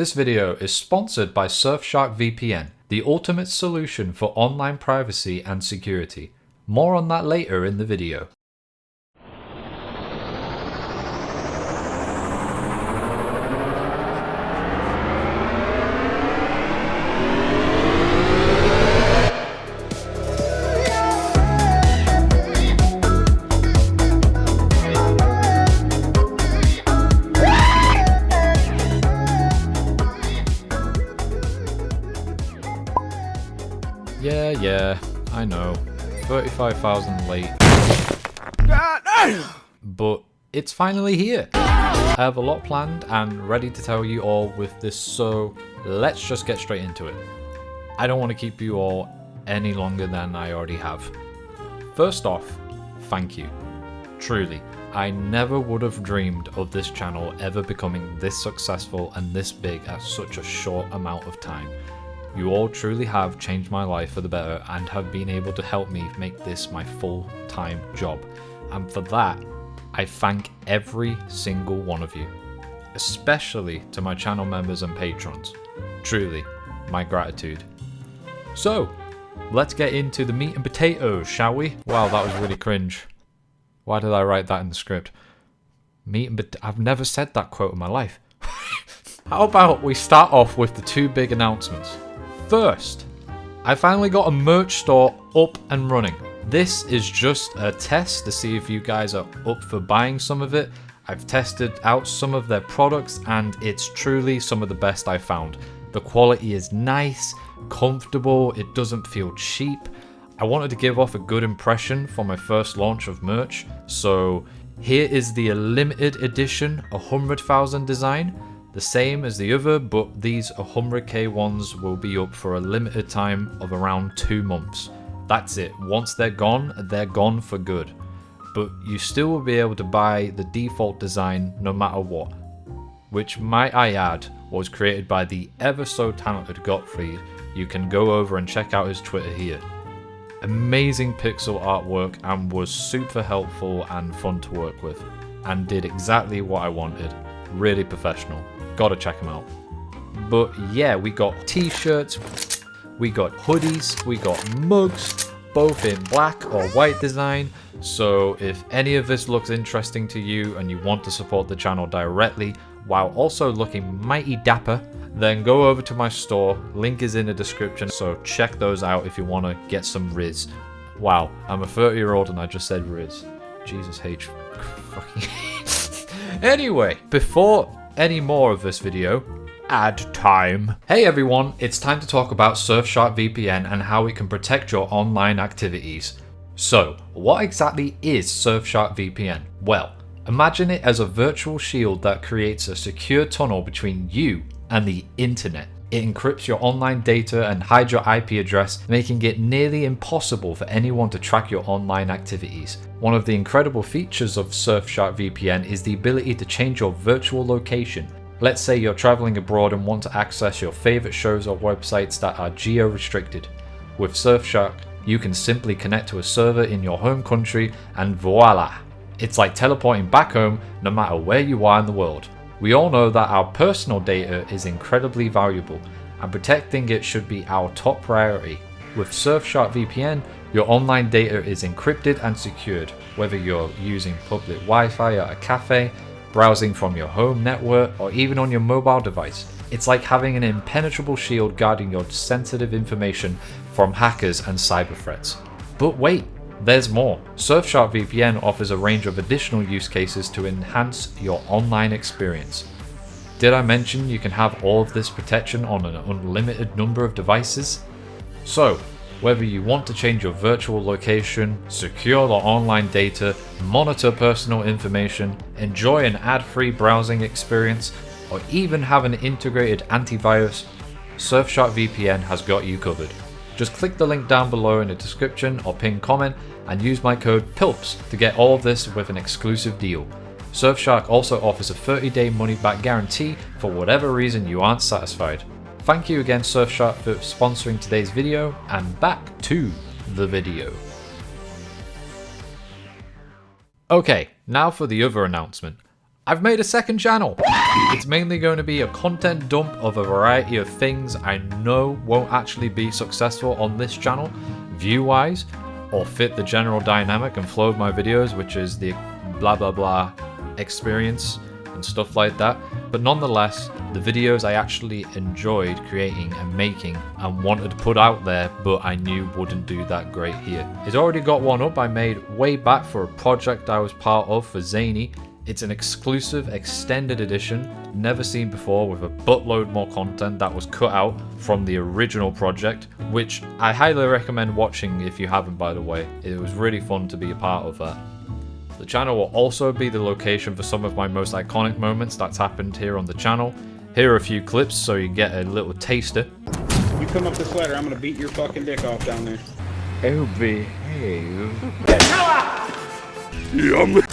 This video is sponsored by Surfshark VPN, the ultimate solution for online privacy and security. More on that later in the video. Yeah, I know. 35,000 late. But it's finally here. I have a lot planned and ready to tell you all with this, so let's just get straight into it. I don't want to keep you all any longer than I already have. First off, thank you. Truly, I never would have dreamed of this channel ever becoming this successful and this big at such a short amount of time. You all truly have changed my life for the better and have been able to help me make this my full-time job. And for that, I thank every single one of you, especially to my channel members and patrons. Truly, my gratitude. So, let's get into the meat and potatoes, shall we? Wow, that was really cringe. Why did I write that in the script? I've never said that quote in my life. How about we start off with the two big announcements. First, I finally got a merch store up and running. This is just a test to see if you guys are up for buying some of it. I've tested out some of their products and it's truly some of the best I've found. The quality is nice, comfortable, it doesn't feel cheap. I wanted to give off a good impression for my first launch of merch, so here is the limited edition 100,000 design. The same as the other, but these 100k ones will be up for a limited time of around 2 months. That's it. Once they're gone for good. But you still will be able to buy the default design no matter what. Which, might I add, was created by the ever so talented Gottfried. You can go over and check out his Twitter here. Amazing pixel artwork and was super helpful and fun to work with. And did exactly what I wanted. Really professional. Gotta check them out. But yeah, we got t-shirts, we got hoodies, we got mugs, both in black or white design. So if any of this looks interesting to you and you want to support the channel directly while also looking mighty dapper, then go over to my store. Link is in the description, so check those out if you want to get some Riz. Wow, I'm a 30-year-old and I just said Riz. Jesus H. Fucking. Anyway, before any more of this video, ad time. Hey everyone, it's time to talk about Surfshark VPN and how it can protect your online activities. So, what exactly is Surfshark VPN? Well, imagine it as a virtual shield that creates a secure tunnel between you and the internet. It encrypts your online data and hides your IP address, making it nearly impossible for anyone to track your online activities. One of the incredible features of Surfshark VPN is the ability to change your virtual location. Let's say you're traveling abroad and want to access your favorite shows or websites that are geo-restricted. With Surfshark, you can simply connect to a server in your home country and voila! It's like teleporting back home no matter where you are in the world. We all know that our personal data is incredibly valuable, and protecting it should be our top priority. With Surfshark VPN, your online data is encrypted and secured, whether you're using public Wi-Fi at a cafe, browsing from your home network, or even on your mobile device. It's like having an impenetrable shield guarding your sensitive information from hackers and cyber threats. But wait! There's more. Surfshark VPN offers a range of additional use cases to enhance your online experience. Did I mention you can have all of this protection on an unlimited number of devices? So, whether you want to change your virtual location, secure the online data, monitor personal information, enjoy an ad-free browsing experience, or even have an integrated antivirus, Surfshark VPN has got you covered. Just click the link down below in the description or pinned comment and use my code Pilps to get all of this with an exclusive deal. Surfshark also offers a 30-day money-back guarantee for whatever reason you aren't satisfied. Thank you again Surfshark for sponsoring today's video, and back to the video. Okay, now for the other announcement. I've made a second channel. It's mainly going to be a content dump of a variety of things I know won't actually be successful on this channel, view-wise, or fit the general dynamic and flow of my videos, which is the blah blah blah experience and stuff like that. But nonetheless, the videos I actually enjoyed creating and making and wanted to put out there, but I knew wouldn't do that great here. It's already got one up I made way back for a project I was part of for Zany. It's an exclusive extended edition, never seen before, with a buttload more content that was cut out from the original project, which I highly recommend watching if you haven't, by the way. It was really fun to be a part of that. The channel will also be the location for some of my most iconic moments that's happened here on the channel. Here are a few clips so you get a little taster. You come up this ladder, I'm gonna beat your fucking dick off down there. Oh, behave. Yum.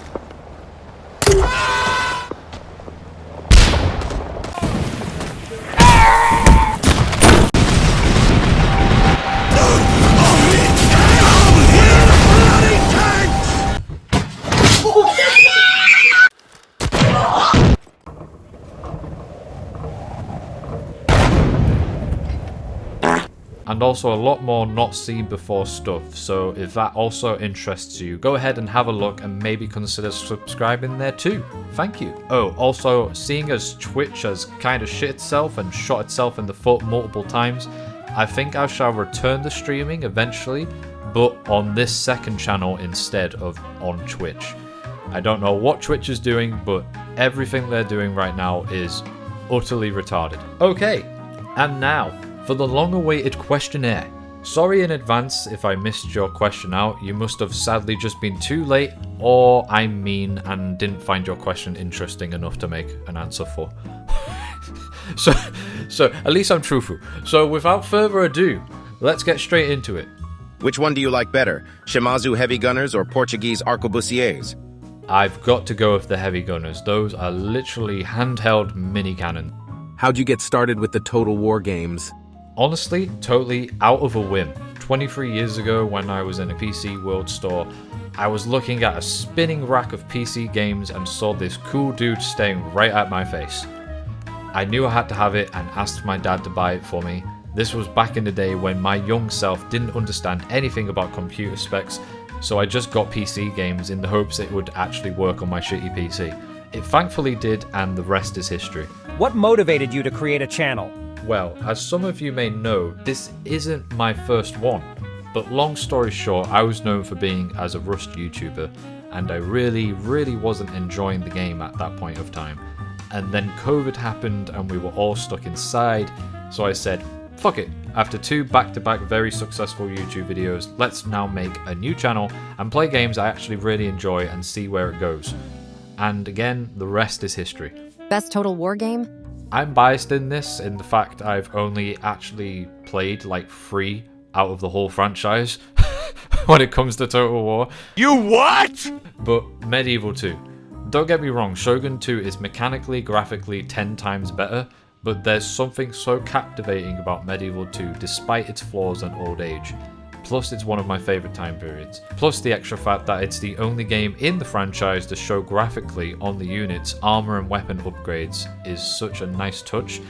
And also a lot more not seen before stuff, so if that also interests you, go ahead and have a look and maybe consider subscribing there too. Thank you. Oh, also, seeing as Twitch has kind of shit itself and shot itself in the foot multiple times, I think I shall return to streaming eventually, but on this second channel instead of on Twitch. I don't know what Twitch is doing, but everything they're doing right now is utterly retarded. Okay, and now, for the long-awaited questionnaire. Sorry in advance if I missed your question out. You must have sadly just been too late, or I'm mean and didn't find your question interesting enough to make an answer for. so at least I'm truthful. So without further ado, let's get straight into it. Which one do you like better, Shimazu heavy gunners or Portuguese arquebusiers? I've got to go with the heavy gunners. Those are literally handheld mini cannons. How'd you get started with the Total War games? Honestly, totally out of a whim. 23 years ago when I was in a PC World store, I was looking at a spinning rack of PC games and saw this cool dude staring right at my face. I knew I had to have it and asked my dad to buy it for me. This was back in the day when my young self didn't understand anything about computer specs, so I just got PC games in the hopes it would actually work on my shitty PC. It thankfully did, and the rest is history. What motivated you to create a channel? Well, as some of you may know, this isn't my first one, but long story short, I was known for being as a Rust YouTuber, and I really wasn't enjoying the game at that point of time. And then COVID happened and we were all stuck inside, so I said, fuck it, after 2 back-to-back very successful YouTube videos, let's now make a new channel and play games I actually really enjoy and see where it goes. And again, the rest is history. Best Total War game? I'm biased in this, in the fact I've only actually played like 3 out of the whole franchise when it comes to Total War. You what? But Medieval 2. Don't get me wrong, Shogun 2 is mechanically, graphically 10 times better, but there's something so captivating about Medieval 2 despite its flaws and old age. Plus it's one of my favourite time periods. Plus the extra fact that it's the only game in the franchise to show graphically on the units armour and weapon upgrades is such a nice touch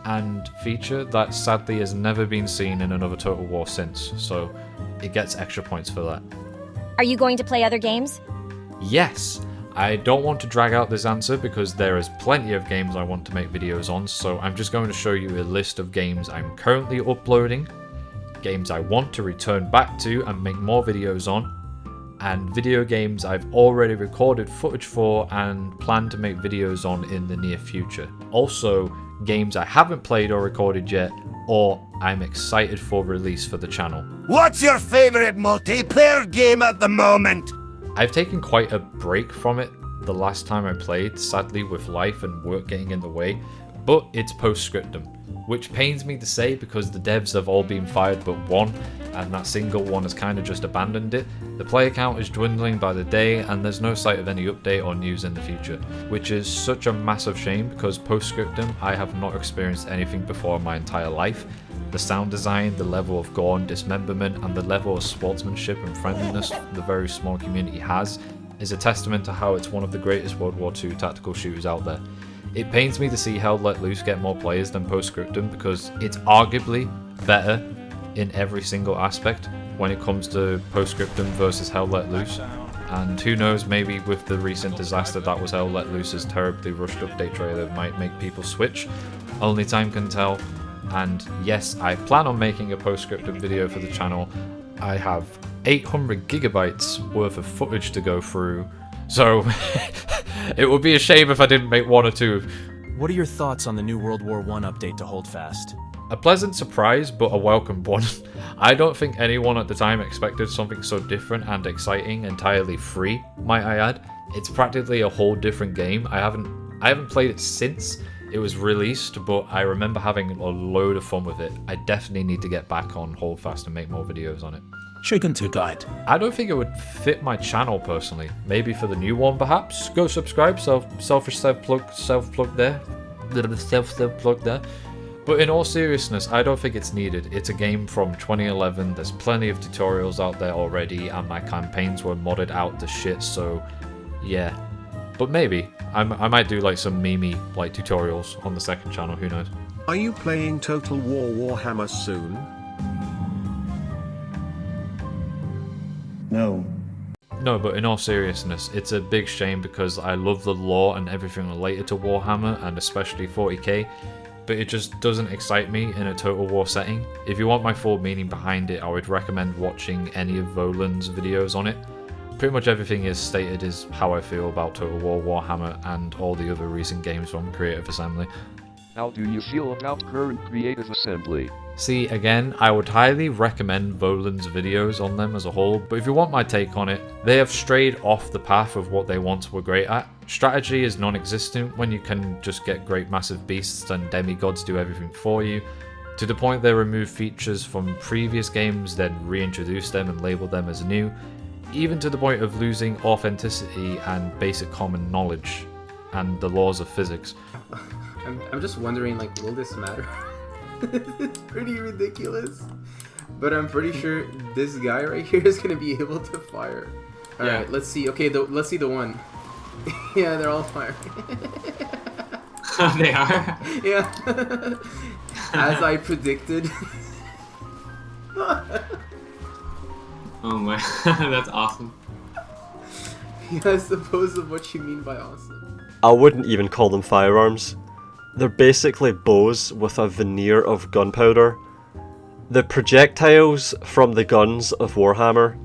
and feature that sadly has never been seen in another Total War since, so it gets extra points for that. Are you going to play other games? Yes! I don't want to drag out this answer because there is plenty of games I want to make videos on, so I'm just going to show you a list of games I'm currently uploading, games I want to return back to and make more videos on, and video games I've already recorded footage for and plan to make videos on in the near future. Also, games I haven't played or recorded yet, or I'm excited for release for the channel. What's your favorite multiplayer game at the moment? I've taken quite a break from it the last time I played, sadly with life and work getting in the way, but it's Postscriptum, which pains me to say because the devs have all been fired but one, and that single one has kind of just abandoned it. The player count is dwindling by the day and there's no sight of any update or news in the future, which is such a massive shame because Postscriptum I have not experienced anything before in my entire life. The sound design, the level of gore and dismemberment, and the level of sportsmanship and friendliness the very small community has is a testament to how it's one of the greatest World War II tactical shooters out there. It pains me to see Hell Let Loose get more players than Postscriptum because it's arguably better in every single aspect when it comes to Postscriptum versus Hell Let Loose. And who knows, maybe with the recent disaster that was Hell Let Loose's terribly rushed update trailer might make people switch. Only time can tell. And yes, I plan on making a Postscriptum video for the channel. I have 800 gigabytes worth of footage to go through, so it would be a shame if I didn't make one or two. What are your thoughts on the new World War I update to Holdfast? A pleasant surprise, but a welcome one. I don't think anyone at the time expected something so different and exciting, entirely free, might I add. It's practically a whole different game. I haven't played it since it was released, but I remember having a load of fun with it. I definitely need to get back on Holdfast and make more videos on it. Shaken to guide. I don't think it would fit my channel personally. Maybe for the new one, perhaps. Go subscribe. Selfish self-plug there. Little self-plug there. But in all seriousness, I don't think it's needed. It's a game from 2011. There's plenty of tutorials out there already, and my campaigns were modded out to shit. So, yeah. But maybe I might do like some meme like tutorials on the second channel. Who knows? Are you playing Total War Warhammer soon? No. No, but in all seriousness, it's a big shame because I love the lore and everything related to Warhammer, and especially 40k, but it just doesn't excite me in a Total War setting. If you want my full meaning behind it, I would recommend watching any of Volan's videos on it. Pretty much everything is stated is how I feel about Total War Warhammer and all the other recent games from Creative Assembly. How do you feel about current Creative Assembly? See, again, I would highly recommend Volan's videos on them as a whole, but if you want my take on it, they have strayed off the path of what they once were great at. Strategy is non-existent when you can just get great massive beasts and demigods do everything for you. To the point they remove features from previous games, then reintroduce them and label them as new. Even to the point of losing authenticity and basic common knowledge and the laws of physics. I'm just wondering, like, will this matter? It's pretty ridiculous, but I'm pretty sure this guy right here is gonna be able to fire. All right, let's see. Okay, let's see the one. Yeah, they're all firing. They are? Yeah. As I predicted. Oh my, that's awesome. Yeah, I suppose of what you mean by awesome. I wouldn't even call them firearms. They're basically bows with a veneer of gunpowder. The projectiles from the guns of Warhammer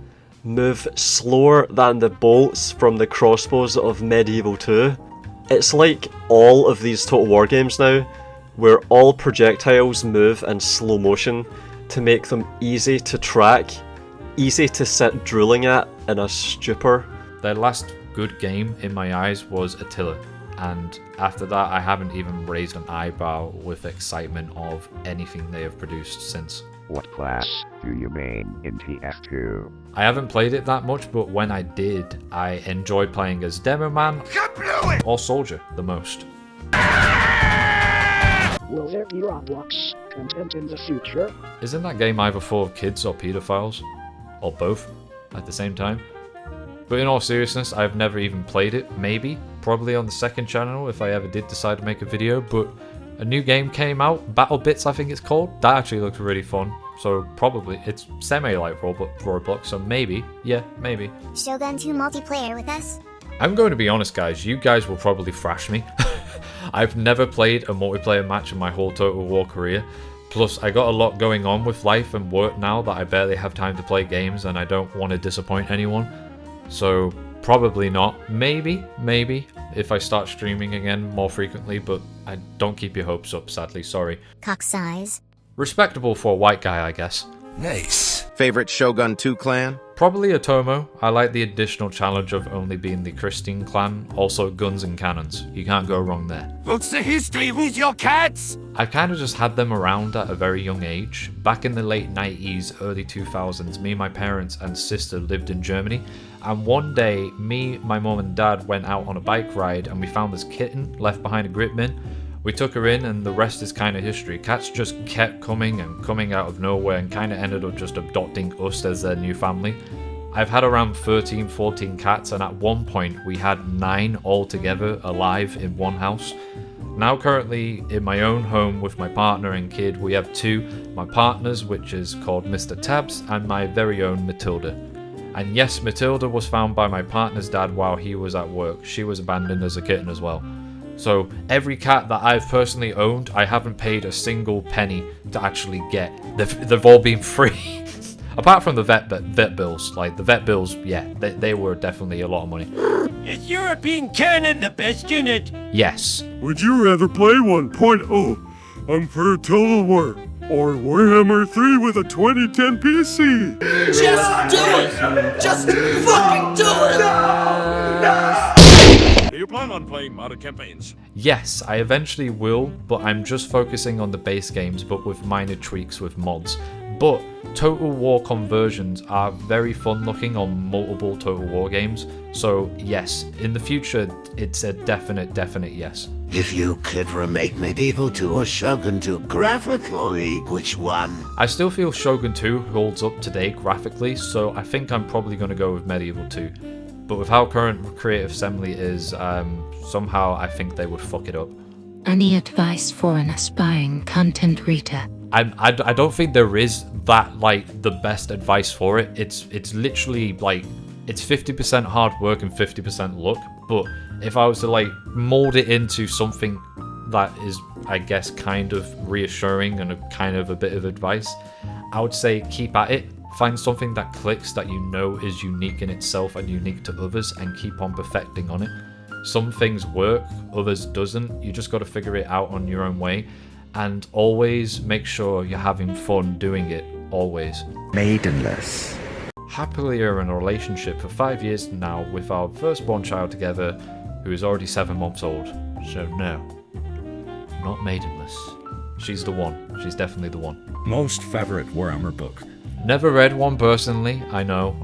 move slower than the bolts from the crossbows of Medieval 2. It's like all of these Total War games now, where all projectiles move in slow motion to make them easy to track, easy to sit drooling at in a stupor. Their last good game in my eyes was Attila, and after that I haven't even raised an eyebrow with excitement of anything they have produced since. What class do you main in TF2? I haven't played it that much, but when I did, I enjoyed playing as Demo Man or Soldier the most. Will there be Roblox content in the future? Isn't that game either full of kids or pedophiles? Or both at the same time? But in all seriousness, I've never even played it. Maybe, probably on the second channel if I ever did decide to make a video, but a new game came out, Battle Bits I think it's called. That actually looks really fun, so probably it's semi-like Roblox, so maybe, yeah, maybe. Shogun 2 multiplayer with us? I'm going to be honest guys, you guys will probably thrash me. I've never played a multiplayer match in my whole Total War career. Plus, I got a lot going on with life and work now that I barely have time to play games and I don't want to disappoint anyone. So, probably not. Maybe, if I start streaming again more frequently, but I don't keep your hopes up, sadly, sorry. Cock size. Respectable for a white guy, I guess. Nice. Favorite Shogun 2 clan? Probably Otomo. I like the additional challenge of only being the Christian clan. Also guns and cannons. You can't go wrong there. What's the history with your cats? I've kind of just had them around at a very young age. Back in the late 90s, early 2000s, me, my parents and sister lived in Germany. And one day, me, my mom and dad went out on a bike ride and we found this kitten left behind a grip bin. We took her in and the rest is kind of history. Cats just kept coming and coming out of nowhere and kind of ended up just adopting us as their new family. I've had around 13, 14 cats, and at one point we had 9 altogether alive in one house. Now currently in my own home with my partner and kid, we have 2, my partner's, which is called Mr. Tabs, and my very own Matilda. And yes, Matilda was found by my partner's dad while he was at work. She was abandoned as a kitten as well. So every cat that I've personally owned, I haven't paid a single penny to actually get. They've all been free. Apart from the vet bills. Like the vet bills, yeah, they were definitely a lot of money. Is European Canon the best unit? Yes. Would you rather play 1.0 on for Total War or Warhammer 3 with a 2010 PC? Just do it! Just fucking do it! Do you plan on playing modded campaigns? Yes, I eventually will, but I'm just focusing on the base games, but with minor tweaks with mods. But Total War conversions are very fun looking on multiple Total War games, so yes, in the future, it's a definite yes. If you could remake Medieval 2 or Shogun 2 graphically, which one? I still feel Shogun 2 holds up today graphically, so I think I'm probably going to go with Medieval 2. But with how current Creative Assembly is, somehow I think they would fuck it up. Any advice for an aspiring content creator? I don't think there is that, like, the best advice for it. It's literally, like, it's 50% hard work and 50% luck. But if I was to, like, mold it into something that is, I guess, kind of reassuring and a kind of a bit of advice, I would say keep at it. Find something that clicks that you know is unique in itself and unique to others, and keep on perfecting on it. Some things work, others doesn't. You just got to figure it out on your own way, and always make sure you're having fun doing it, always. Maidenless. Happily are in a relationship for 5 years now with our firstborn child together, who is already 7 months old. So no, not maidenless. She's the one. She's definitely the one. Most favorite Warhammer book? Never read one personally, I know,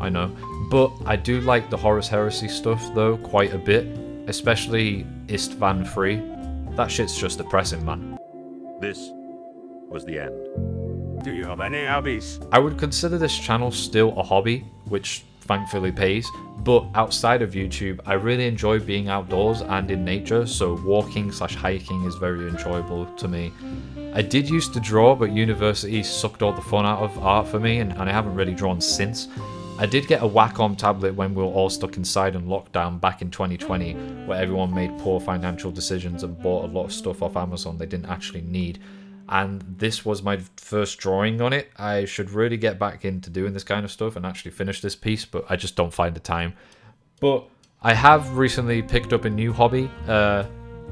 but I do like the Horus Heresy stuff though quite a bit, especially Istvan 3. That shit's just depressing, man. This was the end. Do you have any hobbies? I would consider this channel still a hobby, which thankfully pays, but outside of YouTube, I really enjoy being outdoors and in nature, so walking/hiking is very enjoyable to me. I did used to draw, but university sucked all the fun out of art for me, and I haven't really drawn since. I did get a Wacom tablet when we were all stuck inside in lockdown back in 2020, where everyone made poor financial decisions and bought a lot of stuff off Amazon they didn't actually need. And this was my first drawing on it. I should really get back into doing this kind of stuff and actually finish this piece, but I just don't find the time. But I have recently picked up a new hobby.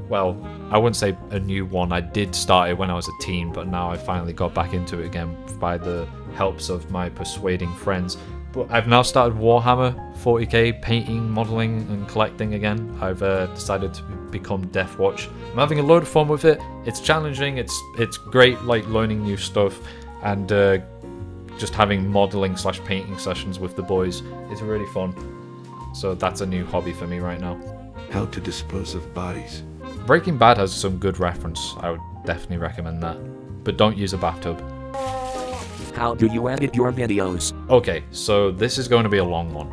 Well, I wouldn't say a new one. I did start it when I was a teen, but now I finally got back into it again by the helps of my persuading friends. But I've now started Warhammer 40k painting, modeling, and collecting again. I've decided to become Deathwatch. I'm having a load of fun with it. It's challenging. It's great, like learning new stuff and just having modeling/painting sessions with the boys. It's really fun. So that's a new hobby for me right now. How to dispose of bodies. Breaking Bad has some good reference. I would definitely recommend that. But don't use a bathtub. How do you edit your videos? Okay, so this is going to be a long one.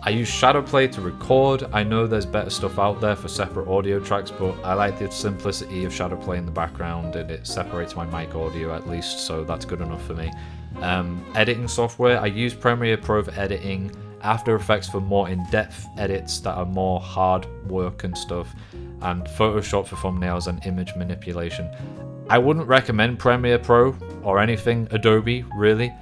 I use Shadowplay to record. I know there's better stuff out there for separate audio tracks, but I like the simplicity of Shadowplay in the background, and it separates my mic audio at least, so that's good enough for me. Editing software, I use Premiere Pro for editing, After Effects for more in-depth edits that are more hard work and stuff, and Photoshop for thumbnails and image manipulation. I wouldn't recommend Premiere Pro or anything Adobe, really.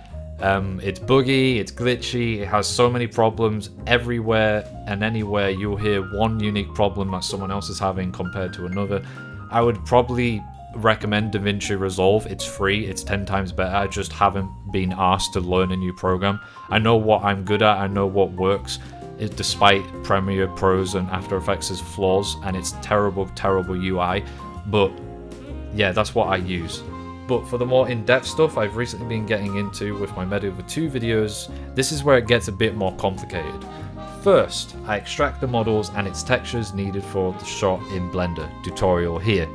It's buggy, it's glitchy, it has so many problems. Everywhere and anywhere you'll hear one unique problem that someone else is having compared to another. I would probably recommend DaVinci Resolve. It's free, it's 10 times better. I just haven't been asked to learn a new program. I know what I'm good at, I know what works, despite Premiere Pro's and After Effects' flaws and its terrible UI, but yeah, that's what I use. But for the more in-depth stuff I've recently been getting into with my Medieval 2 videos, this is where it gets a bit more complicated. First, I extract the models and its textures needed for the shot in Blender, tutorial here.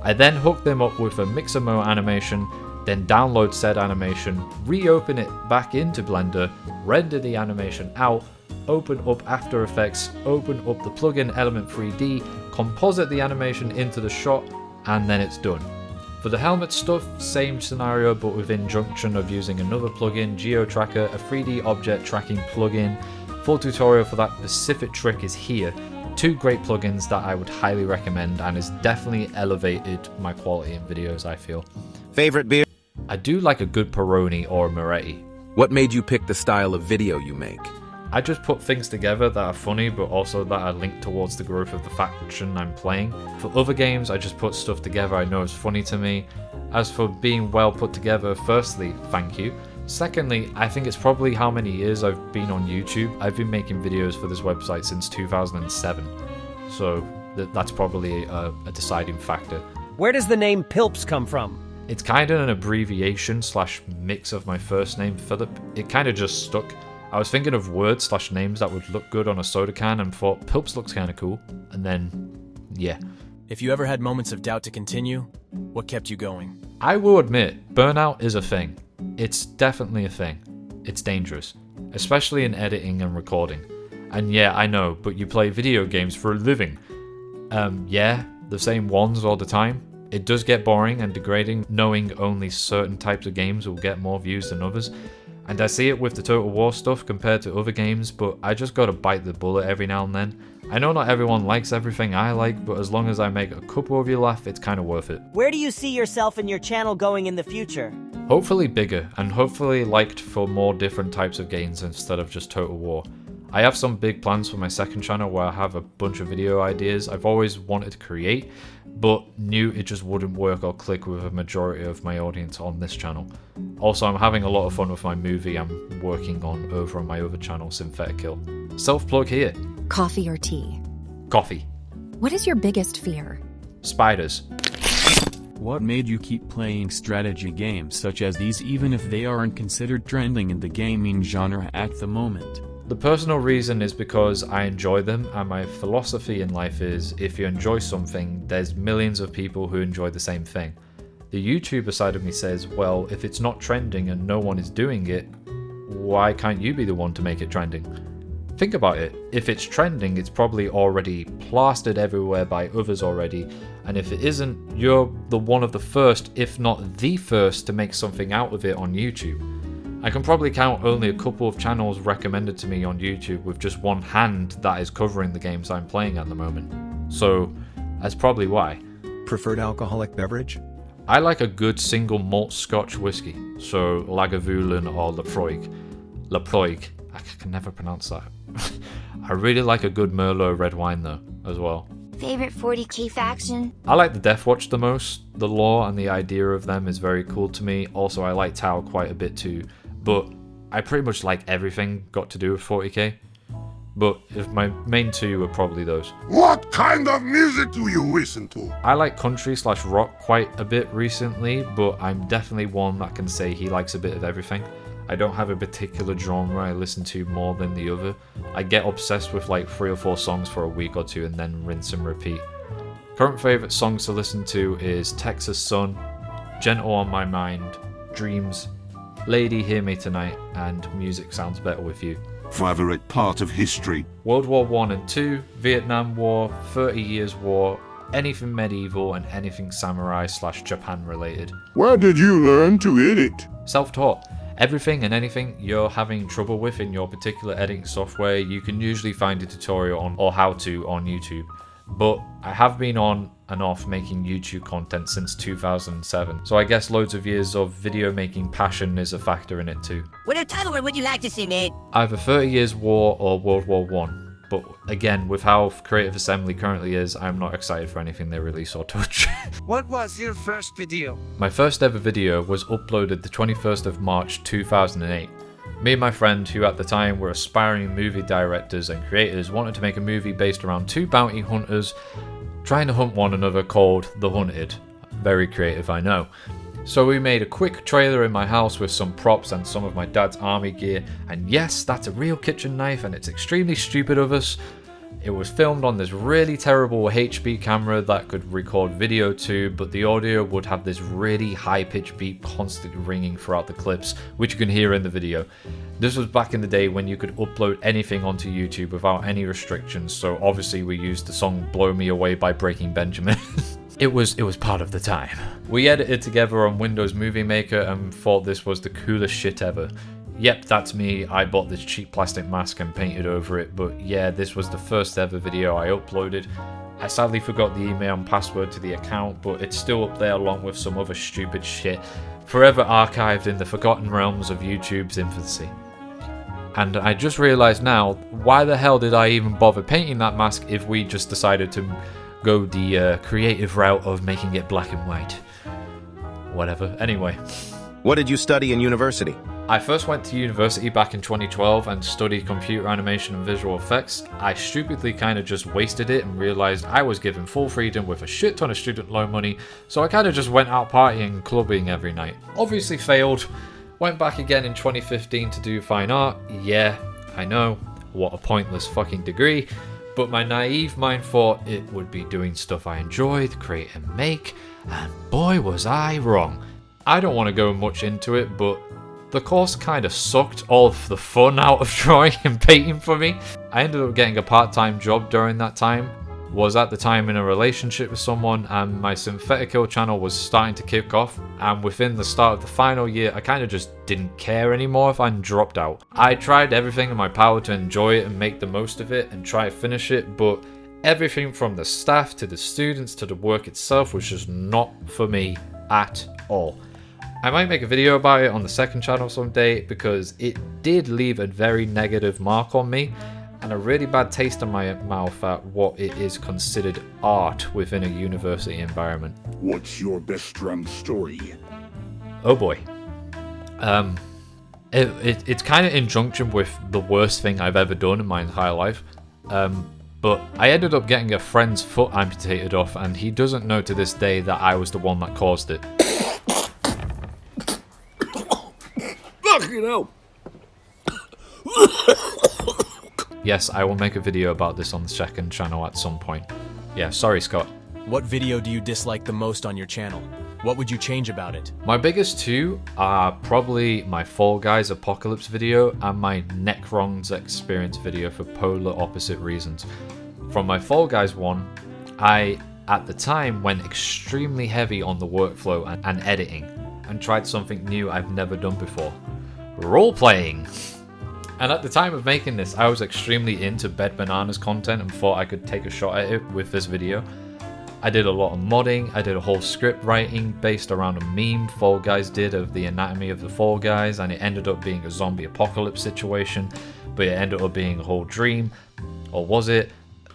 I then hook them up with a mixer mode animation, then download said animation, reopen it back into Blender, render the animation out, open up After Effects, open up the plugin Element 3D, composite the animation into the shot, and then it's done. For the helmet stuff, same scenario but with injunction of using another plugin, GeoTracker, a 3D object tracking plugin. Full tutorial for that specific trick is here. 2 great plugins that I would highly recommend and has definitely elevated my quality in videos, I feel. Favorite beer? I do like a good Peroni or a Moretti. What made you pick the style of video you make? I just put things together that are funny but also that are linked towards the growth of the faction I'm playing. For other games, I just put stuff together I know is funny to me. As for being well put together, firstly, thank you. Secondly, I think it's probably how many years I've been on YouTube. I've been making videos for this website since 2007, so that's probably a deciding factor. Where does the name Pilps come from? It's kind of an abbreviation slash mix of my first name, Philip. It kind of just stuck. I was thinking of words slash names that would look good on a soda can and thought Pilps looks kind of cool, and then, yeah. If you ever had moments of doubt to continue, what kept you going? I will admit, burnout is a thing. It's definitely a thing. It's dangerous, especially in editing and recording. And yeah, I know, but you play video games for a living. Yeah, the same ones all the time. It does get boring and degrading knowing only certain types of games will get more views than others. And I see it with the Total War stuff compared to other games, but I just gotta bite the bullet every now and then. I know not everyone likes everything I like, but as long as I make a couple of you laugh, it's kinda worth it. Where do you see yourself and your channel going in the future? Hopefully bigger, and hopefully liked for more different types of games instead of just Total War. I have some big plans for my second channel where I have a bunch of video ideas I've always wanted to create, but knew it just wouldn't work or click with a majority of my audience on this channel. Also, I'm having a lot of fun with my movie I'm working on over my other channel, Synthetic Kill. Self-plug here. Coffee or tea? Coffee. What is your biggest fear? Spiders. What made you keep playing strategy games such as these even if they aren't considered trending in the gaming genre at the moment? The personal reason is because I enjoy them, and my philosophy in life is if you enjoy something, there's millions of people who enjoy the same thing. The YouTuber side of me says, well, if it's not trending and no one is doing it, why can't you be the one to make it trending? Think about it, if it's trending, it's probably already plastered everywhere by others already, and if it isn't, you're the one of the first, if not the first, to make something out of it on YouTube. I can probably count only a couple of channels recommended to me on YouTube with just one hand that is covering the games I'm playing at the moment. So, that's probably why. Preferred alcoholic beverage? I like a good single malt Scotch whiskey, so Lagavulin or Laproig. I can never pronounce that. I really like a good Merlot red wine though, as well. Favorite 40k faction? I like the Death Watch the most. The lore and the idea of them is very cool to me. Also, I like Tau quite a bit too. But I pretty much like everything got to do with 40k. But if my main two are probably those. What kind of music do you listen to? I like country / rock quite a bit recently, but I'm definitely one that can say he likes a bit of everything. I don't have a particular genre I listen to more than the other. I get obsessed with like 3 or 4 songs for a week or two and then rinse and repeat. Current favourite songs to listen to is Texas Sun, Gentle on My Mind, Dreams, Lady Hear Me Tonight, and Music Sounds Better With You. Favorite part of history? World War I and II, Vietnam War, 30 Years War, anything medieval and anything samurai / Japan related. Where did you learn to edit? Self-taught. Everything and anything you're having trouble with in your particular editing software, you can usually find a tutorial on or how to on YouTube. But I have been on and off making YouTube content since 2007, so I guess loads of years of video making passion is a factor in it too. What title would you like to see, mate? Either 30 Years War or World War I, but again, with how Creative Assembly currently is, I'm not excited for anything they release or touch. What was your first video? My first ever video was uploaded the 21st of March 2008. Me and my friend, who at the time were aspiring movie directors and creators, wanted to make a movie based around 2 bounty hunters trying to hunt one another called The Hunted. Very creative, I know. So we made a quick trailer in my house with some props and some of my dad's army gear, and yes, that's a real kitchen knife and it's extremely stupid of us. It was filmed on this really terrible HB camera that could record video too, but the audio would have this really high-pitched beep constantly ringing throughout the clips, which you can hear in the video. This was back in the day when you could upload anything onto YouTube without any restrictions, so obviously we used the song Blow Me Away by Breaking Benjamin. It was part of the time. We edited together on Windows Movie Maker and thought this was the coolest shit ever. Yep, that's me. I bought this cheap plastic mask and painted over it, but yeah, this was the first ever video I uploaded. I sadly forgot the email and password to the account, but it's still up there along with some other stupid shit, forever archived in the forgotten realms of YouTube's infancy. And I just realised now, why the hell did I even bother painting that mask if we just decided to go the creative route of making it black and white? Whatever. Anyway. What did you study in university? I first went to university back in 2012 and studied computer animation and visual effects. I stupidly kind of just wasted it and realised I was given full freedom with a shit ton of student loan money, so I kind of just went out partying and clubbing every night. Obviously failed. Went back again in 2015 to do fine art. Yeah, I know, what a pointless fucking degree, but my naive mind thought it would be doing stuff I enjoyed, create and make, and boy was I wrong. I don't want to go much into it, but the course kind of sucked all of the fun out of drawing and painting for me. I ended up getting a part-time job during that time, was at the time in a relationship with someone, and my Synthetic Hill channel was starting to kick off, and within the start of the final year I kind of just didn't care anymore if I dropped out. I tried everything in my power to enjoy it and make the most of it and try to finish it, but everything from the staff to the students to the work itself was just not for me at all. I might make a video about it on the second channel someday because it did leave a very negative mark on me and a really bad taste in my mouth at what it is considered art within a university environment. What's your best run story? Oh boy. It's kind of in junction with the worst thing I've ever done in my entire life. But I ended up getting a friend's foot amputated off, and he doesn't know to this day that I was the one that caused it. Fucking hell! Yes, I will make a video about this on the second channel at some point. Yeah, sorry Scott. What video do you dislike the most on your channel? What would you change about it? My biggest two are probably my Fall Guys Apocalypse video and my Necron's Experience video for polar opposite reasons. From my Fall Guys one, I, at the time, went extremely heavy on the workflow and editing, and tried something new I've never done before. Role-playing! And at the time of making this, I was extremely into Bed Bananas content and thought I could take a shot at it with this video. I did a lot of modding, I did a whole script writing based around a meme Fall Guys did of the anatomy of the Fall Guys, and it ended up being a zombie apocalypse situation, but it ended up being a whole dream. Or was it?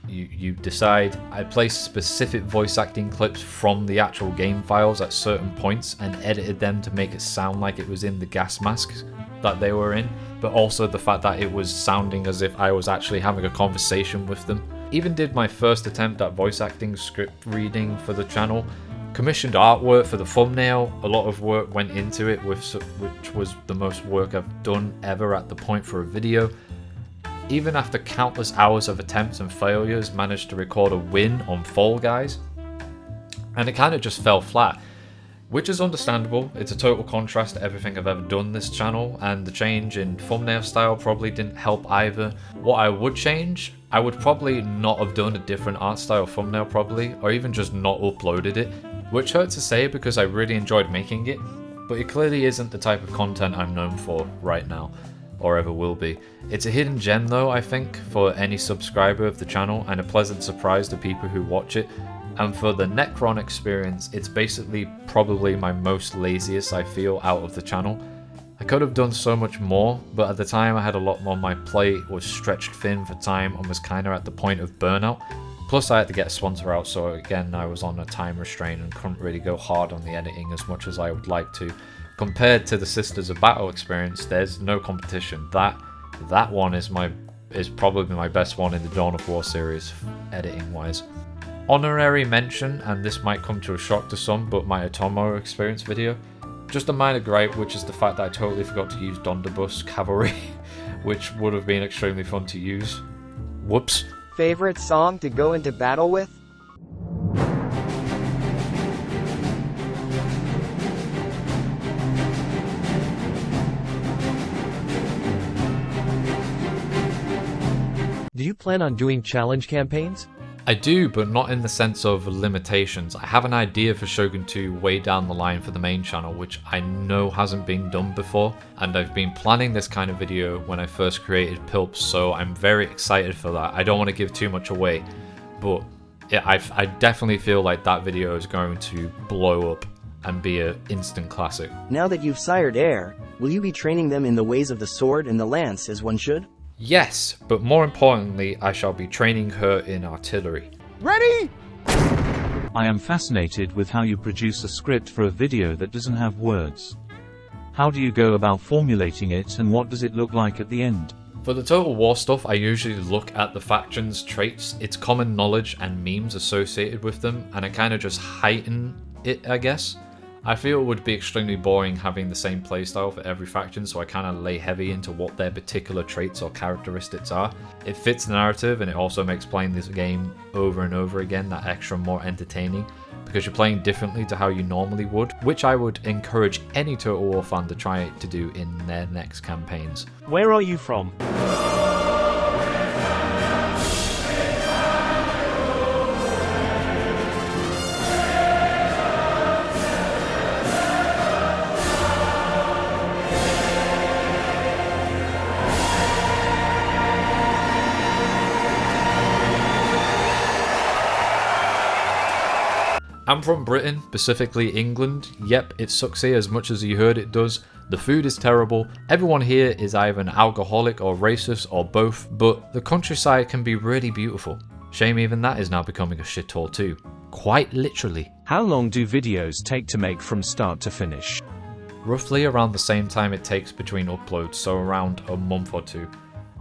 You decide. I placed specific voice acting clips from the actual game files at certain points and edited them to make it sound like it was in the gas masks that they were in, but also the fact that it was sounding as if I was actually having a conversation with them. Even did my first attempt at voice acting script reading for the channel, commissioned artwork for the thumbnail. A lot of work went into it, which was the most work I've done ever at the point for a video. Even after countless hours of attempts and failures, managed to record a win on Fall Guys, and it kind of just fell flat, which is understandable. It's a total contrast to everything I've ever done this channel, and the change in thumbnail style probably didn't help either. What I would change, I would probably not have done a different art style thumbnail probably, or even just not uploaded it, which hurts to say because I really enjoyed making it, but it clearly isn't the type of content I'm known for right now, or ever will be. It's a hidden gem though, I think, for any subscriber of the channel, and a pleasant surprise to people who watch it. And for the Necron experience, it's basically probably my most laziest I feel out of the channel. I could have done so much more, but at the time I had a lot more on my plate, was stretched thin for time, and was kinda at the point of burnout. Plus I had to get a sponsor out, so again I was on a time restraint and couldn't really go hard on the editing as much as I would like to. Compared to the Sisters of Battle experience, there's no competition. That one is probably my best one in the Dawn of War series, editing wise. Honorary mention, and this might come to a shock to some, but my Atomo experience video. Just a minor gripe, which is the fact that I totally forgot to use Donderbus Cavalry, which would have been extremely fun to use. Whoops. favorite song to go into battle with? Do you plan on doing challenge campaigns? I do, but not in the sense of limitations. I have an idea for Shogun 2 way down the line for the main channel, which I know hasn't been done before, and I've been planning this kind of video when I first created Pilps, so I'm very excited for that. I don't want to give too much away, but yeah, I definitely feel like that video is going to blow up and be an instant classic. Now that you've sired heir, will you be training them in the ways of the sword and the lance as one should? Yes, but more importantly, I shall be training her in artillery. Ready? I am fascinated with how you produce a script for a video that doesn't have words. How do you go about formulating it, and what does it look like at the end? For the Total War stuff, I usually look at the factions' traits, its common knowledge and memes associated with them, and I kind of just heighten it, I guess. I feel it would be extremely boring having the same playstyle for every faction, so I kind of lay heavy into what their particular traits or characteristics are. It fits the narrative, and it also makes playing this game over and over again that extra more entertaining, because you're playing differently to how you normally would, which I would encourage any Total War fan to try to do in their next campaigns. Where are you from? I'm from Britain, specifically England. Yep, it sucks here as much as you heard it does. The food is terrible. Everyone here is either an alcoholic or racist or both, but the countryside can be really beautiful. Shame even that is now becoming a shithole too. Quite literally. How long do videos take to make from start to finish? Roughly around the same time it takes between uploads, so around a month or two.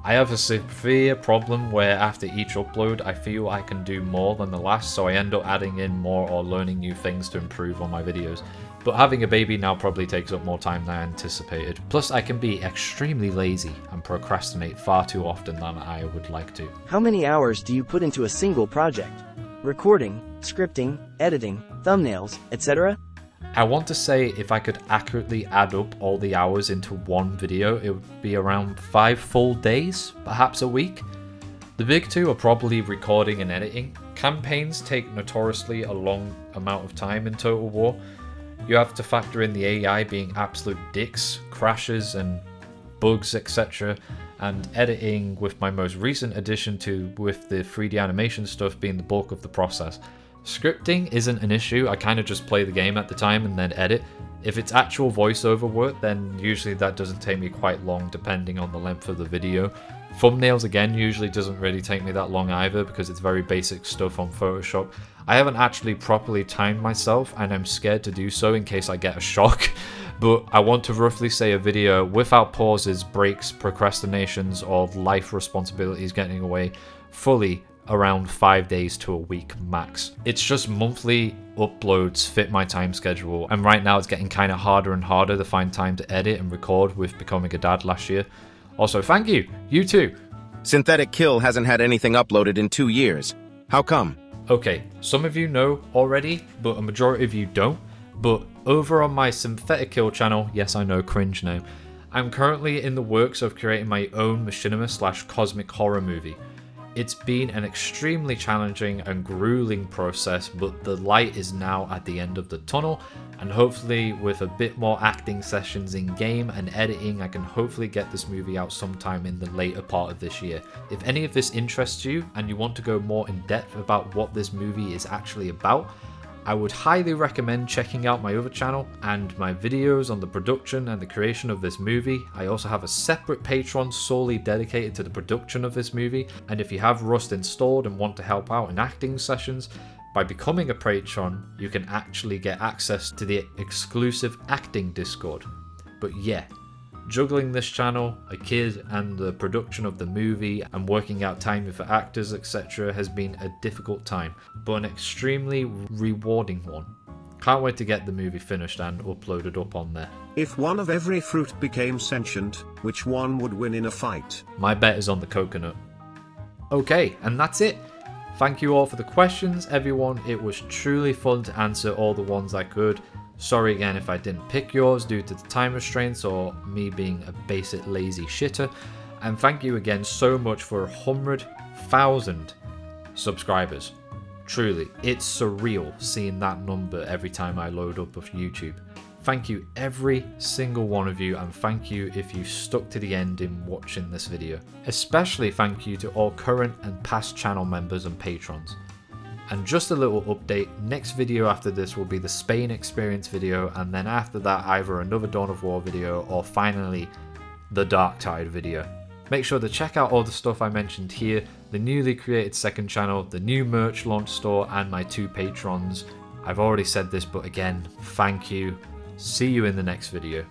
I have a severe problem where after each upload I feel I can do more than the last, so I end up adding in more or learning new things to improve on my videos. But having a baby now probably takes up more time than I anticipated. Plus I can be extremely lazy and procrastinate far too often than I would like to. How many hours do you put into a single project? Recording, scripting, editing, thumbnails, etc.? I want to say if I could accurately add up all the hours into one video, it would be around 5 full days, perhaps a week. The big two are probably recording and editing. Campaigns take notoriously a long amount of time in Total War. You have to factor in the AI being absolute dicks, crashes and bugs, etc. and editing, with my most recent addition with the 3D animation stuff being the bulk of the process. Scripting isn't an issue, I kind of just play the game at the time and then edit. If it's actual voiceover work, then usually that doesn't take me quite long depending on the length of the video. Thumbnails again usually doesn't really take me that long either because it's very basic stuff on Photoshop. I haven't actually properly timed myself and I'm scared to do so in case I get a shock. But I want to roughly say a video without pauses, breaks, procrastinations or life responsibilities getting away fully around 5 days to a week max. It's just monthly uploads fit my time schedule, and right now it's getting kind of harder and harder to find time to edit and record with becoming a dad last year. Also, thank you, you too. Synthetic Kill hasn't had anything uploaded in 2 years. How come? Okay, some of you know already, but a majority of you don't. But over on my Synthetic Kill channel, yes I know, cringe name, I'm currently in the works of creating my own machinima/cosmic horror movie. It's been an extremely challenging and grueling process, but the light is now at the end of the tunnel, and hopefully with a bit more acting sessions in game and editing, I can hopefully get this movie out sometime in the later part of this year. If any of this interests you and you want to go more in depth about what this movie is actually about, I would highly recommend checking out my other channel and my videos on the production and the creation of this movie. I also have a separate Patron solely dedicated to the production of this movie, and if you have Rust installed and want to help out in acting sessions, by becoming a Patron, you can actually get access to the exclusive acting Discord. But yeah, juggling this channel, a kid, and the production of the movie and working out timing for actors, etc. has been a difficult time, but an extremely rewarding one. Can't wait to get the movie finished and uploaded up on there. If one of every fruit became sentient, which one would win in a fight? My bet is on the coconut. Okay, and that's it. Thank you all for the questions, everyone. It was truly fun to answer all the ones I could. Sorry again if I didn't pick yours due to the time restraints or me being a basic lazy shitter. And thank you again so much for 100,000 subscribers. Truly, it's surreal seeing that number every time I load up of YouTube. Thank you every single one of you, and thank you if you stuck to the end in watching this video. Especially thank you to all current and past channel members and patrons. And just a little update, next video after this will be the Spain experience video, and then after that either another Dawn of War video or finally the Dark Tide video. Make sure to check out all the stuff I mentioned here, the newly created second channel, the new merch launch store, and my 2 patrons. I've already said this, but again, thank you. See you in the next video.